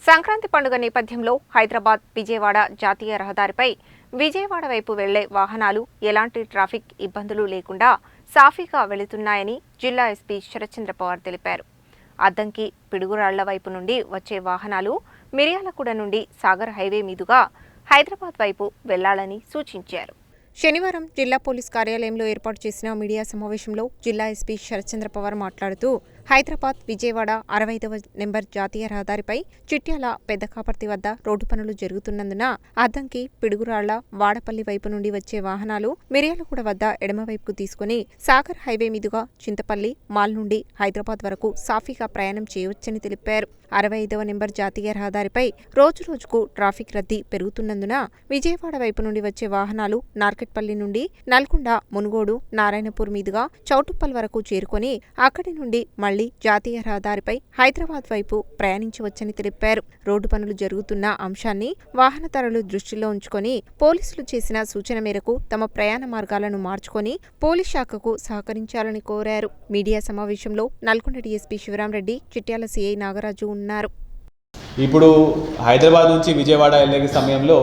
సంక్రాంతి పండుగ నేపథ్యంలో హైదరాబాద్ విజయవాడ జాతీయ రహదారిపై విజయవాడ వైపు వెళ్లే వాహనాలు ఎలాంటి ట్రాఫిక్ ఇబ్బందులు లేకుండా సాఫీగా వెళుతున్నాయని జిల్లా ఎస్పీ శరత్చంద్ర పవార్ తెలిపారు. అద్దంకి పిడుగురాళ్ల వైపు నుండి వచ్చే వాహనాలు మిర్యాలగూడ నుండి సాగర్ హైవే మీదుగా హైదరాబాద్ వైపు వెళ్లాలని సూచించారు. శనివారం జిల్లా పోలీస్ కార్యాలయంలో ఏర్పాటు చేసిన మీడియా సమావేశంలో జిల్లా ఎస్పీ శరత్చంద్ర పవార్ మాట్లాడుతూ హైదరాబాద్ విజయవాడ 65వ నెంబర్ జాతీయ రహదారిపై చిట్యాల పెద్దకాపర్తి వద్ద రోడ్డు పనులు జరుగుతున్నందున అద్దంకి పిడుగురాళ్ల వాడపల్లి వైపు నుండి వచ్చే వాహనాలు మిర్యాలగూడ వద్ద ఎడమవైపుకు తీసుకుని సాగర్ హైవే మీదుగా చింతపల్లి మాల్ నుండి హైదరాబాద్ వరకు సాఫీగా ప్రయాణం చేయవచ్చని తెలిపారు. 65వ నెంబర్ జాతీయ రహదారిపై రోజురోజుకు ట్రాఫిక్ రద్దీ పెరుగుతున్నందున విజయవాడ వైపు నుండి వచ్చే వాహనాలు నార్కెట్పల్లి నుండి నల్గొండ, మునుగోడు, నారాయణపూర్ మీదుగా చౌటుప్పల్ వరకు చేరుకొని అక్కడి నుండి మళ్లీ జాతీయ రహదారిపై హైదరాబాద్ వైపు ప్రయాణించవచ్చని తెలిపారు. రోడ్డు పనులు జరుగుతున్న అంశాన్ని వాహనదారులు దృష్టిలో ఉంచుకొని పోలీసులు చేసిన సూచన మేరకు తమ ప్రయాణ మార్గాలను మార్చుకొని పోలీస్ శాఖకు సహకరించాలని కోరారు. మీడియా సమావేశంలో నల్గొండ డీఎస్పీ శివరాంరెడ్డి, చిట్యాల సిఐ నాగరాజు ఉన్నారు. ఇప్పుడు హైదరాబాద్ నుంచి విజయవాడ వెళ్ళే సమయంలో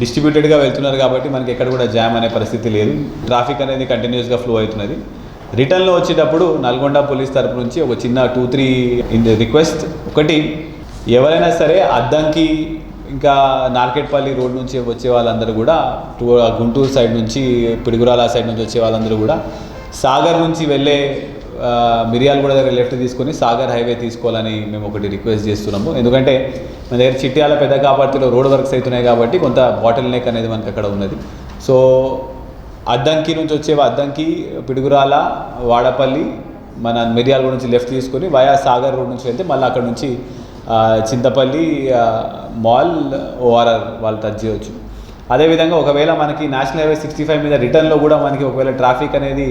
డిస్ట్రిబ్యూటెడ్గా వెళ్తున్నారు కాబట్టి మనకి ఎక్కడ కూడా జామ్ అనే పరిస్థితి లేదు. ట్రాఫిక్ అనేది కంటిన్యూస్గా ఫ్లో అవుతున్నది. రిటర్న్లో వచ్చేటప్పుడు నల్గొండ పోలీస్ తరపు నుంచి ఒక చిన్న 2-3 రిక్వెస్ట్. ఒకటి, ఎవరైనా సరే అద్దంకి ఇంకా నార్కెట్పల్లి రోడ్ నుంచి వచ్చే వాళ్ళందరూ కూడా గుంటూరు సైడ్ నుంచి పిడుగురాల సైడ్ నుంచి వచ్చే వాళ్ళందరూ కూడా సాగర్ నుంచి వెళ్ళే మిర్యాలగూడ దగ్గర లెఫ్ట్ తీసుకొని సాగర్ హైవే తీసుకోవాలని మేము ఒకటి రిక్వెస్ట్ చేస్తున్నాము. ఎందుకంటే మన దగ్గర చిట్యాల పెద్ద కాపర్తిలో రోడ్ వర్క్స్ అవుతున్నాయి కాబట్టి కొంత బాటిల్ నెక్ అనేది మనకు అక్కడ ఉన్నది. సో అద్దంకి నుంచి వచ్చేవా అద్దంకి, పిడుగురాల, వాడపల్లి, మన మిర్యాలగూడ నుంచి లెఫ్ట్ తీసుకొని వయా సాగర్ రోడ్ నుంచి వెళ్తే మళ్ళీ అక్కడ నుంచి చింతపల్లి, మాల్, ఓఆర్ఆర్ వాళ్ళు టచ్ చేయవచ్చు. అదేవిధంగా ఒకవేళ మనకి నేషనల్ హైవే 65 మీద రిటర్న్లో కూడా మనకి ఒకవేళ ట్రాఫిక్ అనేది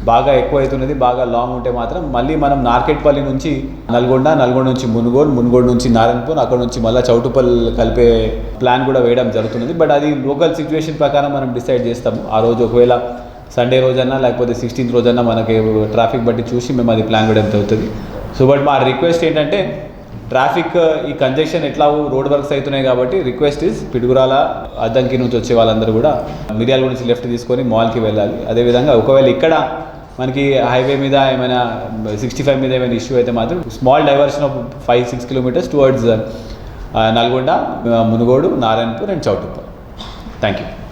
బాగా ఎక్కువ అవుతున్నది, బాగా లాంగ్ ఉంటే మాత్రం మళ్ళీ మనం నార్కెట్పల్లి నుంచి నల్గొండ నుంచి మునుగోడు నుంచి నారాయణపూర్, అక్కడ నుంచి మళ్ళీ చౌటుపల్ కలిపే ప్లాన్ కూడా వేయడం జరుగుతున్నది. బట్ అది లోకల్ సిచ్యువేషన్ ప్రకారం మనం డిసైడ్ చేస్తాము. ఆ రోజు ఒకవేళ సండే రోజన్నా లేకపోతే 16th రోజన్నా మనకి ట్రాఫిక్ బట్టి చూసి మేము అది ప్లాన్ వేయడం జరుగుతుంది. సో బట్ మా రిక్వెస్ట్ ఏంటంటే ట్రాఫిక్ ఈ కంజెక్షన్ ఎట్లా రోడ్ వర్క్స్ అవుతున్నాయి కాబట్టి రిక్వెస్ట్ ఇస్ పిడుగురాల అద్దంకి నుంచి వచ్చే వాళ్ళందరూ కూడా మిర్యాలగూడ నుంచి లెఫ్ట్ తీసుకొని మాల్కి వెళ్ళాలి. అదేవిధంగా ఒకవేళ ఇక్కడ మనకి హైవే మీద ఏమైనా 65 మీద ఏమైనా ఇష్యూ అయితే మాత్రం small diversion of 5-6 kilometres towards Nalgonda, Munugode, Narayanpur and Choutuppal. Thank you.